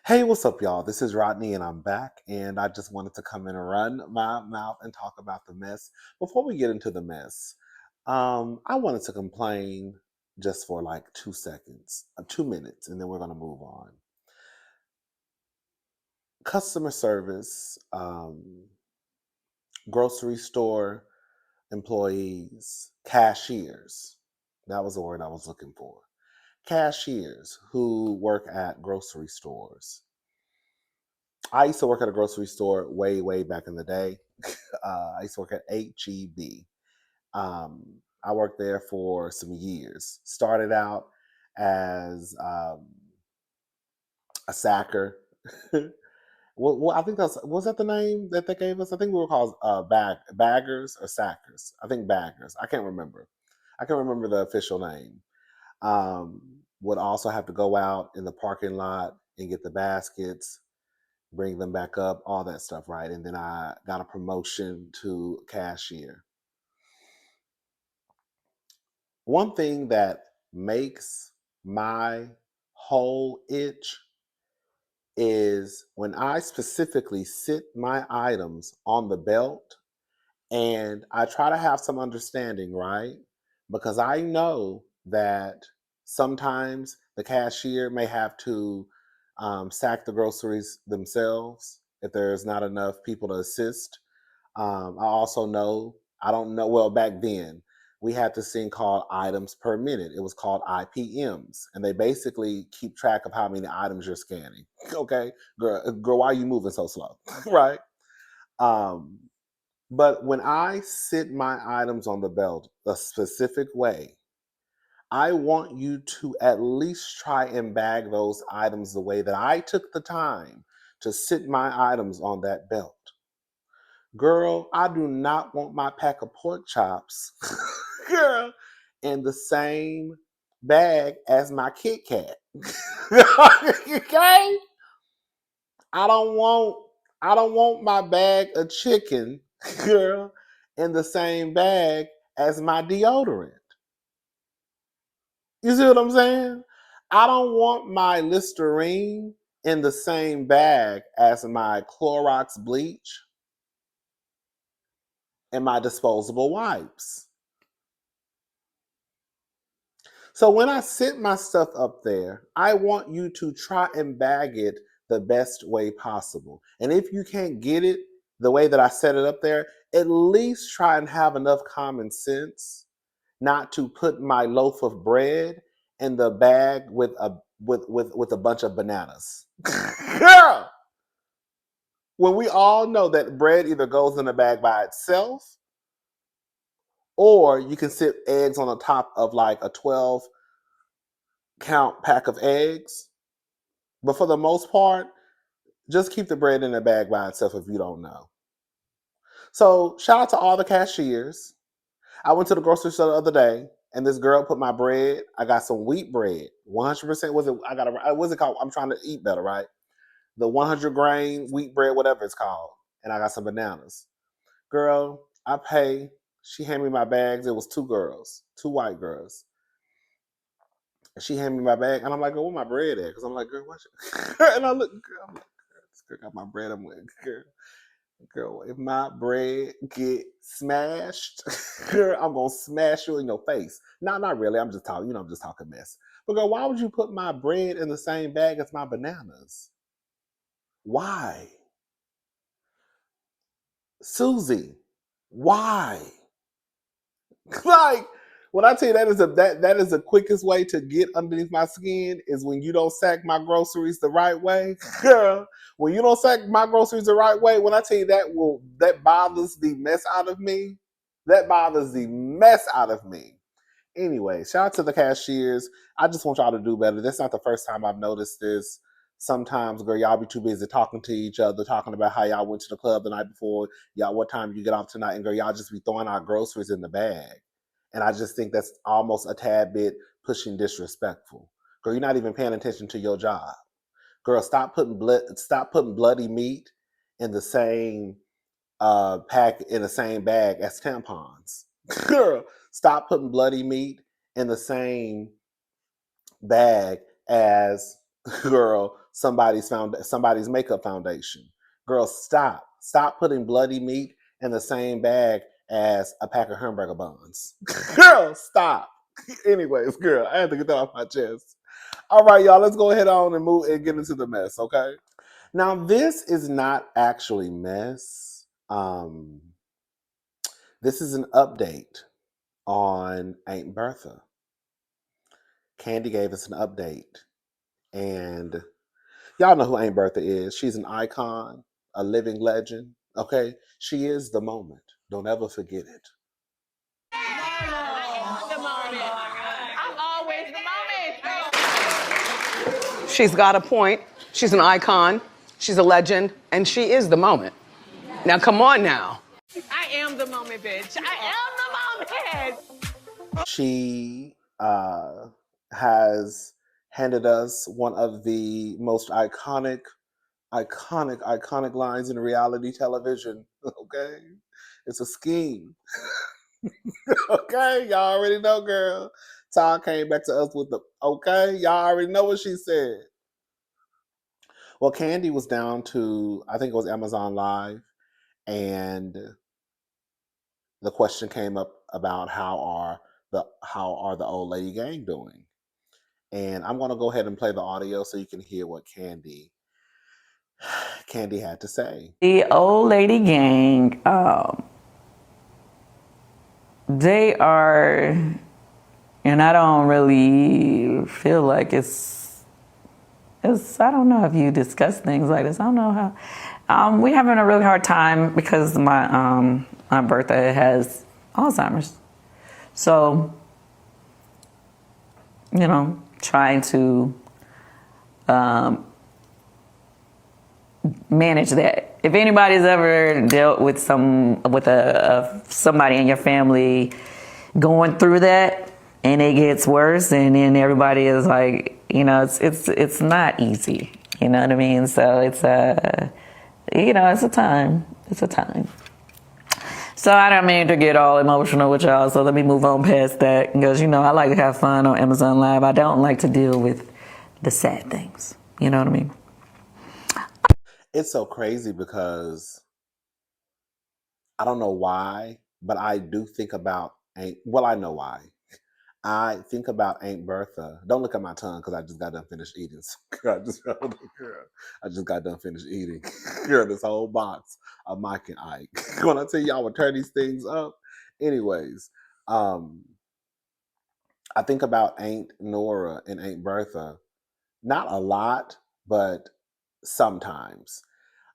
Hey, what's up, y'all? This is Rodney, and I'm back. And I just wanted to come in and run my mouth and talk about the mess. Before we get into the mess, I wanted to complain just for like 2 seconds, 2 minutes, and then we're going to move on. Customer service, grocery store employees, cashiers. That was the word I was looking for. Cashiers who work at grocery stores. I used to work at a grocery store way back in the day. I used to work at HEB. I worked there for some years. Started out as a sacker. Well, I think that's was that the name that they gave us. I think we were called baggers or sackers. I think baggers. I can't remember. I can't remember the official name. Um, would also have to go out in the parking lot and get the baskets, bring them back up, all that stuff, right? And then I got a promotion to cashier. One thing that makes my whole itch is when I specifically sit my items on the belt and I try to have some understanding, right? Because I know that sometimes the cashier may have to sack the groceries themselves if there's not enough people to assist. I also know, I don't know, well, back then we had this thing called items per minute. It was called IPMs, and they basically keep track of how many items you're scanning. Okay, girl, why are you moving so slow? Right? Um, but when I sit my items on the belt a specific way, I want you to at least try and bag those items the way that I took the time to sit my items on that belt. Girl, I do not want my pack of pork chops, girl, in the same bag as my Kit Kat. Okay? I don't want I don't want my bag of chicken, girl, in the same bag as my deodorant. You see what I'm saying? I don't want my Listerine in the same bag as my Clorox bleach and my disposable wipes. So when I sit my stuff up there, I want you to try and bag it the best way possible. And if you can't get it the way that I set it up there, at least try and have enough common sense not to put my loaf of bread in the bag with a bunch of bananas. Girl, when we all know that bread either goes in a bag by itself or you can sit eggs on the top of like a 12 count pack of eggs. But for the most part, just keep the bread in the bag by itself if you don't know. So shout out to all the cashiers. I went to the grocery store the other day, and this girl put my bread. I got some wheat bread, 100%. Was it? I got a. What's it called? I'm trying to eat better, right? The 100 grain wheat bread, whatever it's called, and I got some bananas. Girl, I pay. She handed me my bags. It was two girls, two white girls. And she handed me my bag, and I'm like, "Girl, where my bread at?" Because I'm like, "Girl, what?" And I look, girl, I'm like, "Girl, this girl got my bread." I'm like, girl, if my bread get smashed, girl, I'm gonna smash you in your face. No, not really. I'm just talking, I'm just talking mess. But girl, why would you put my bread in the same bag as my bananas? Why? Susie, why? Like when I tell you that is the quickest way to get underneath my skin is when you don't sack my groceries the right way. Girl, when you don't sack my groceries the right way, when I tell you that bothers the mess out of me. That bothers the mess out of me. Anyway, shout out to the cashiers. I just want y'all to do better. That's not the first time I've noticed this. Sometimes, girl, y'all be too busy talking to each other, talking about how y'all went to the club the night before, y'all what time you get off tonight, and girl, y'all just be throwing out groceries in the bag. And I just think that's almost a tad bit pushing disrespectful. Girl, you're not even paying attention to your job. Girl, stop putting bloody meat in the same pack in the same bag as tampons. Girl, stop putting bloody meat in the same bag as Girl, somebody's makeup foundation. Girl, stop putting bloody meat in the same bag as a pack of hamburger buns. Girl, stop. Anyways, girl, I had to get that off my chest. All right, y'all, let's go ahead on and move and get into the mess, okay? Now, this is not actually mess. This is an update on Aunt Bertha. Kandi gave us an update, and y'all know who Aunt Bertha is. She's an icon, a living legend. Okay, she is the moment. Don't ever forget it. The moment. I'm always the moment. She's got a point. She's an icon. She's a legend, and she is the moment. Now, come on now. I am the moment, bitch. I am the moment. She has handed us one of the most iconic lines in reality television. Okay, it's a scheme. Okay, y'all already know, girl. Todd came back to us with the okay. Y'all already know what she said. Well, Kandi was down to I think it was Amazon Live, and the question came up about how are the old lady gang doing, and I'm gonna go ahead and play the audio so you can hear what Kandi had to say. The old lady gang, they are, and I don't really feel like I don't know if you discuss things like this. I don't know how. We're having a really hard time because my Bertha has Alzheimer's. So, trying to manage that. If anybody's ever dealt with somebody in your family going through that and it gets worse, and then everybody is like, it's not easy. You know what I mean? So it's it's a time. It's a time. So I don't mean to get all emotional with y'all, so let me move on past that, because I like to have fun on Amazon Live. I don't like to deal with the sad things. You know what I mean? It's so crazy because I don't know why, but I do think about I know why. I think about Aunt Bertha. Don't look at my tongue because I just got done finished eating. I just got done finished eating. Girl, this whole box of Mike and Ike. When I tell you I would turn these things up. Anyways, um, I think about Aunt Nora and Aunt Bertha. Not a lot, but sometimes.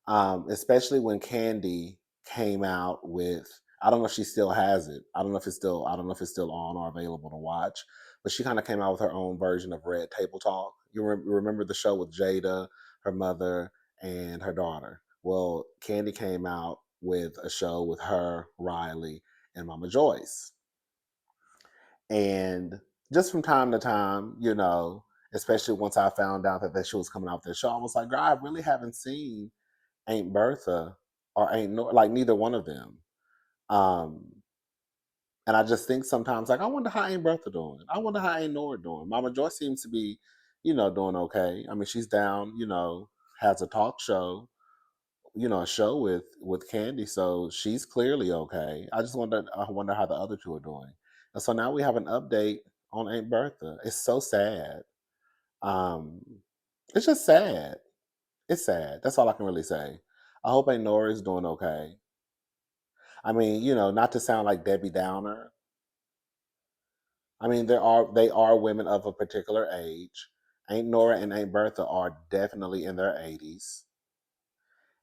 Especially when Kandi came out with I don't know if she still has it. I don't know if it's still on or available to watch. But she kind of came out with her own version of Red Table Talk. You remember the show with Jada, her mother, and her daughter. Well, Kandi came out with a show with her, Riley, and Mama Joyce. And just from time to time, especially once I found out that she was coming out with this show, I was like, girl, I really haven't seen Aunt Bertha or Aunt Nora, like neither one of them. Um, and I just think sometimes, like, I wonder how Aunt Bertha doing. I wonder how Aunt Nora doing. Mama Joy seems to be, doing okay. I mean, she's down, has a talk show, a show with Kandi, so she's clearly okay. I wonder how the other two are doing. And so now we have an update on Aunt Bertha. It's so sad. Um, it's just sad. It's sad. That's all I can really say. I hope Aunt Nora is doing okay. I mean, not to sound like Debbie Downer. I mean, they are women of a particular age. Aunt Nora and Aunt Bertha are definitely in their 80s.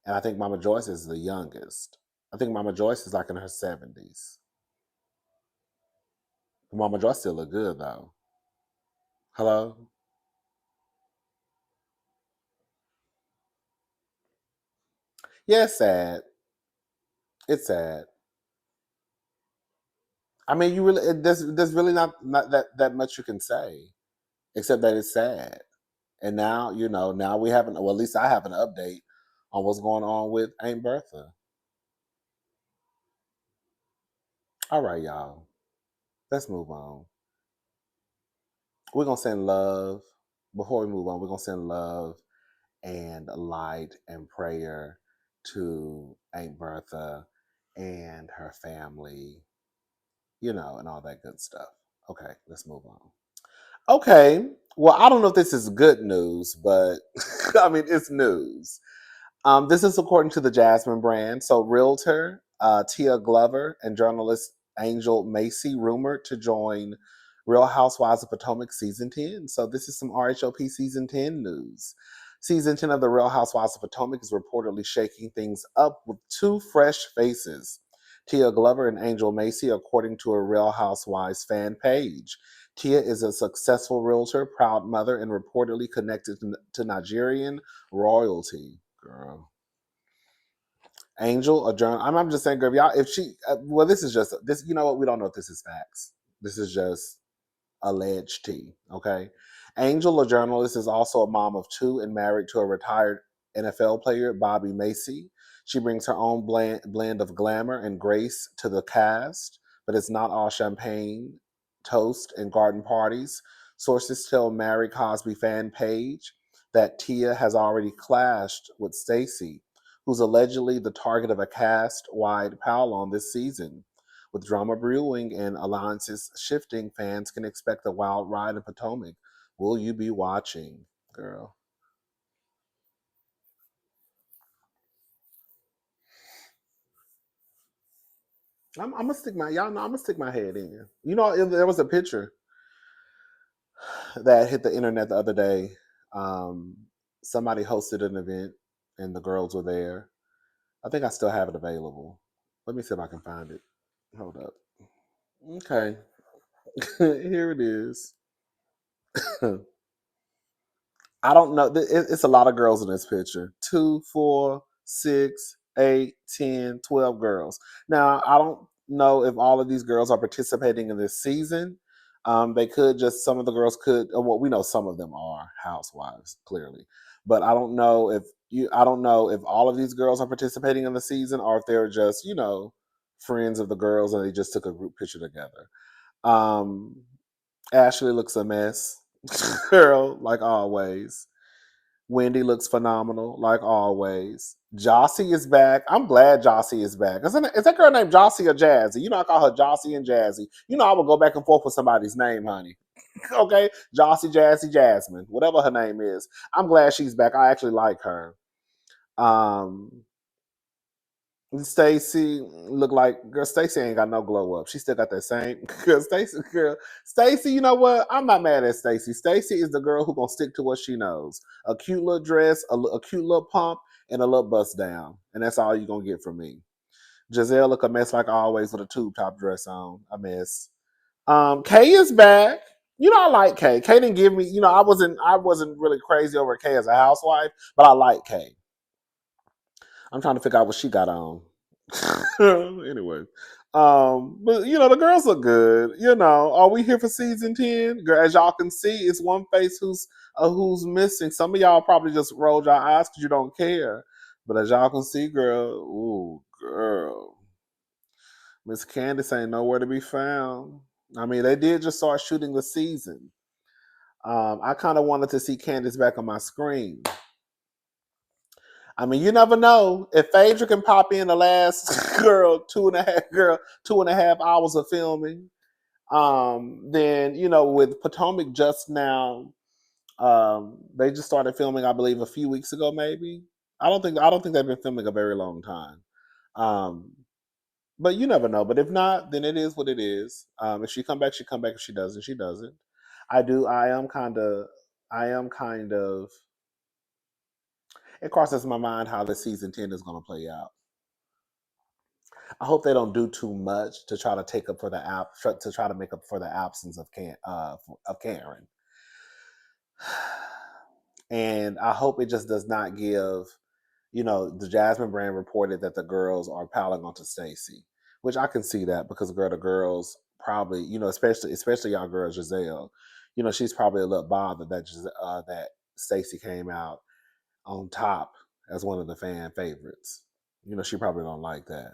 And I think Mama Joyce is the youngest. I think Mama Joyce is like in her 70s. Mama Joyce still look good though. Hello? Yeah, it's sad. It's sad. I mean, there's really not that much you can say, except that it's sad. And now, now we have well, at least I have an update on what's going on with Aunt Bertha. All right, y'all. Let's move on. We're gonna send love, before we move on, we're gonna send love and light and prayer to Aunt Bertha and her family, and all that good stuff. Okay, let's move on. Okay, well, I don't know if this is good news, but I mean, it's news. This is according to the Jasmine brand. So, realtor Tia Glover and journalist Angel Macy rumored to join Real Housewives of Potomac season 10. So, this is some RHOP season 10 news. Season 10 of the Real Housewives of Potomac is reportedly shaking things up with two fresh faces, Tia Glover and Angel Macy, according to a Real Housewives fan page. Tia is a successful realtor, proud mother, and reportedly connected to Nigerian royalty. Girl. Angel, a journal. I'm just saying, girl, y'all, if she, well, this is just, this, you know what? We don't know if this is facts. This is just alleged tea, okay? Angel, a journalist, is also a mom of two and married to a retired NFL player, Bobby Macy. She brings her own blend of glamour and grace to the cast, but it's not all champagne, toast, and garden parties. Sources tell Mary Cosby fan page that Tia has already clashed with Stacey, who's allegedly the target of a cast-wide pile-on this season. With drama brewing and alliances shifting, fans can expect a wild ride in Potomac. Will you be watching, girl? I'm gonna stick my y'all know I'm gonna stick my head in. There was a picture that hit the internet the other day. Um, Somebody hosted an event and the girls were there. I think I still have it available. Let me see if I can find it. Hold up. Okay, here it is. I don't know. It's a lot of girls in this picture. 2, 4, 6, 8, 10, 12 girls. Now, I don't know if all of these girls are participating in this season. They could just, some of the girls could, well, we know some of them are housewives, clearly. But I don't know if all of these girls are participating in the season or if they're just, friends of the girls and they just took a group picture together. Um, Ashley looks a mess. Girl, like always. Wendy looks phenomenal, like always. Jossie is back. I'm glad Jossie is back. Is that girl named Jossie or Jazzy? I call her Jossie and Jazzy. I will go back and forth with somebody's name, honey. Okay? Jossie, Jazzy, Jasmine, whatever her name is. I'm glad she's back. I actually like her. Um, Stacy look like girl. Stacy ain't got no glow up. She still got that same girl. Stacy. You know what? I'm not mad at Stacy. Stacy is the girl who gonna stick to what she knows. A cute little dress, a cute little pump, and a little bust down, and that's all you gonna get from me. Giselle look a mess like always with a tube top dress on. A mess. Kay is back. I like Kay. Kay didn't give me. I wasn't really crazy over Kay as a housewife, but I like Kay. I'm trying to figure out what she got on. Anyway, but the girls look good. Are we here for season 10? Girl, as y'all can see, it's one face who's missing. Some of y'all probably just rolled your eyes because you don't care. But as y'all can see, girl, ooh, girl, Miss Candace ain't nowhere to be found. I mean, they did just start shooting the season. I kind of wanted to see Candace back on my screen. I mean, you never know. If Phaedra can pop in the last 2.5 hours of filming, then with Potomac just now, they just started filming, I believe, a few weeks ago, maybe. I don't think they've been filming a very long time. But you never know. But if not, then it is what it is. If she come back, she come back. If she doesn't, she doesn't. I am kind of. It crosses my mind how the season 10 is going to play out. I hope they don't do too much to try to take up for the to try to make up for the absence of Karen. And I hope it just does not give, the Jasmine brand reported that the girls are piling onto Stacey, which I can see that because the girls probably, especially y'all girl Giselle, she's probably a little bothered that Stacey came out on top as one of the fan favorites. She probably don't like that.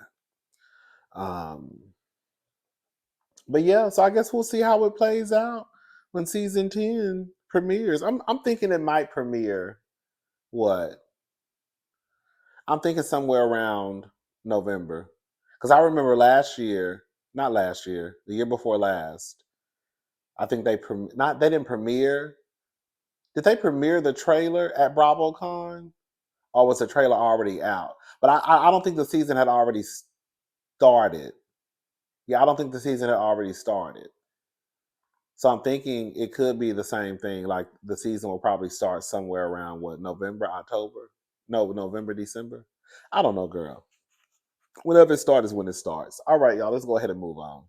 But yeah, so I guess we'll see how it plays out when season 10 Premieres. I'm thinking it might premiere what? I'm thinking somewhere around November. Because I remember last year, not last year, the year before last, I think they didn't premiere. Did they premiere the trailer at BravoCon? Or was the trailer already out? But I don't think the season had already started. Yeah, I don't think the season had already started. So I'm thinking it could be the same thing. Like the season will probably start somewhere around what, November, October? No, November, December. I don't know, girl. Whenever it starts is when it starts. All right, y'all, let's go ahead and move on.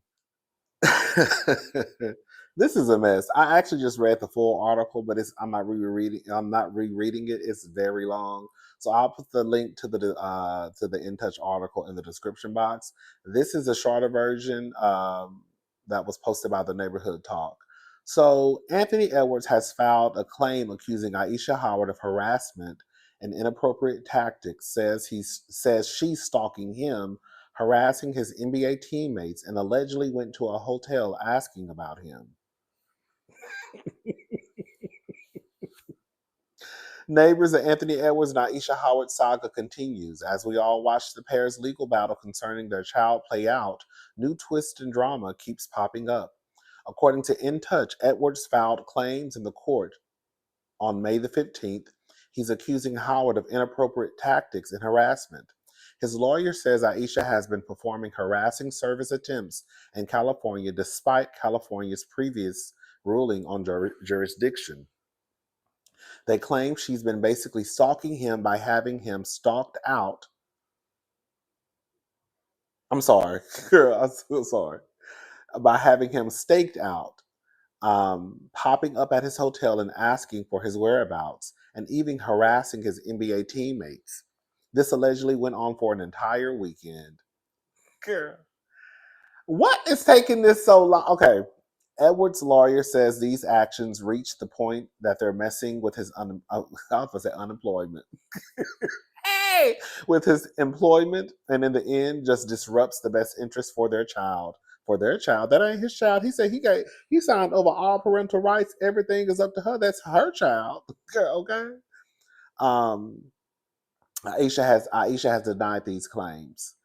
This is a mess. I actually just read the full article, but I'm not rereading. I'm not rereading it. It's very long, so I'll put the link to the In Touch article in the description box. This is a shorter version that was posted by the Neighborhood Talk. So Anthony Edwards has filed a claim accusing Ayesha Howard of harassment and inappropriate tactics. Says she's stalking him, harassing his NBA teammates, and allegedly went to a hotel asking about him. Neighbors, the Anthony Edwards and Ayesha Howard saga continues. As we all watch the pair's legal battle concerning their child play out, new twist and drama keeps popping up. According to In Touch, Edwards filed claims in the court on May the 15th. He's accusing Howard of inappropriate tactics and harassment. His lawyer says Ayesha has been performing harassing service attempts in California despite California's previous ruling on jurisdiction. They claim she's been basically stalking him by having him stalked out. I'm sorry, girl, I'm so sorry. By having him staked out, popping up at his hotel and asking for his whereabouts, and even harassing his NBA teammates. This allegedly went on for an entire weekend. Girl, what is taking this so long? Okay, Edwards' lawyer says these actions reach the point that they're messing with his I was going to say unemployment. Hey, with his employment, and in the end, just disrupts the best interest for their child. For their child, that ain't his child. He said he signed over all parental rights. Everything is up to her. That's her child. Okay. Um, Aisha has denied these claims.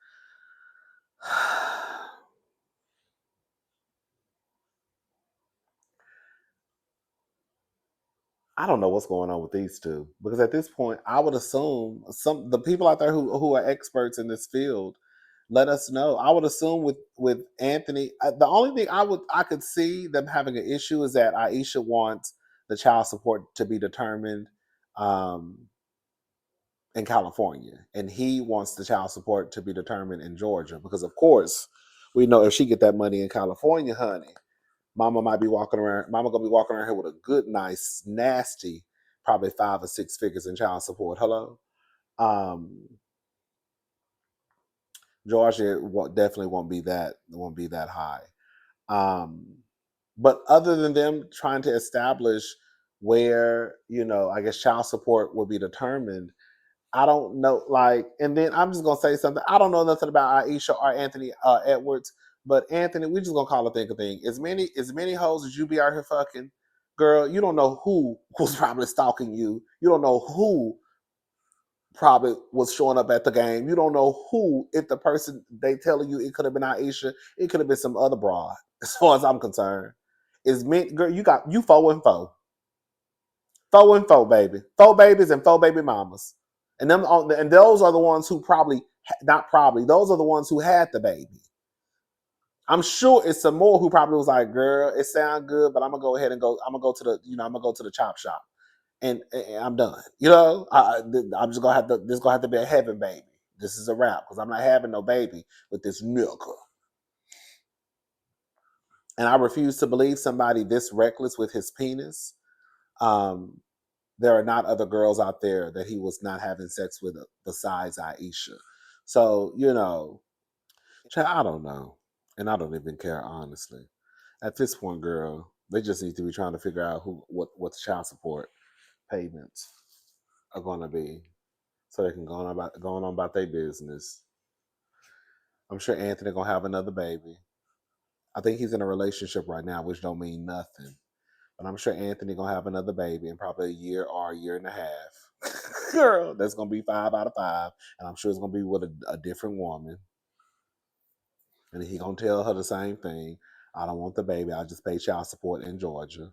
I don't know what's going on with these two, because at this point, I would assume the people out there who are experts in this field, let us know. I would assume with Anthony, the only thing I could see them having an issue is that Ayesha wants the child support to be determined um, in California, and he wants the child support to be determined in Georgia, because of course we know if she get that money in California, honey, Mama might be walking around. Mama gonna be walking around here with a good, nice, nasty, probably 5 or 6 figures in child support. Hello, um, Georgia definitely won't be that high. Um, but other than them trying to establish where, I guess child support will be determined, I don't know. Like, and then I'm just gonna say something. I don't know nothing about Ayesha or Anthony Edwards, but Anthony, we just gonna call a thing a thing. As many hoes as you be out here fucking, girl, you don't know who was probably stalking you. You don't know who probably was showing up at the game. You don't know who. If the person they telling you it could have been Ayesha, it could have been some other broad. As far as I'm concerned, is meant, girl. You got you 4 and 4. 4 and 4, baby. 4 babies and 4 baby mamas. And those are the ones who probably, not probably, those are the ones who had the baby. I'm sure it's some more who probably was like, girl, it sounds good, but I'm gonna go ahead and I'm gonna go to the chop shop, and I'm done. I'm just gonna have to. This is gonna have to be a heaven baby. This is a wrap, because I'm not having no baby with this nigga. And I refuse to believe somebody this reckless with his penis. Um, there are not other girls out there that he was not having sex with besides Ayesha. So, I don't know. And I don't even care, honestly. At this point, girl, they just need to be trying to figure out what the child support payments are going to be, so they can go on about their business. I'm sure Anthony going to have another baby. I think he's in a relationship right now, which don't mean nothing. But I'm sure Anthony gonna have another baby in probably a year or a year and a half. Girl, that's gonna be 5 out of 5, and I'm sure it's gonna be with a different woman. And he gonna tell her the same thing. I don't want the baby. I just pay child support in Georgia.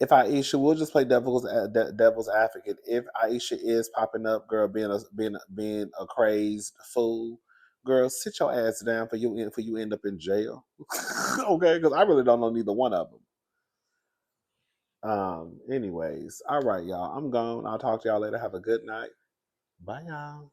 If Ayesha, we'll just play devil's advocate. If Ayesha is popping up, girl, being a crazed fool, girl, sit your ass down for you end up in jail. Okay, because I really don't know neither one of them. Anyways, all right, y'all. I'm gone. I'll talk to y'all later. Have a good night. Bye, y'all.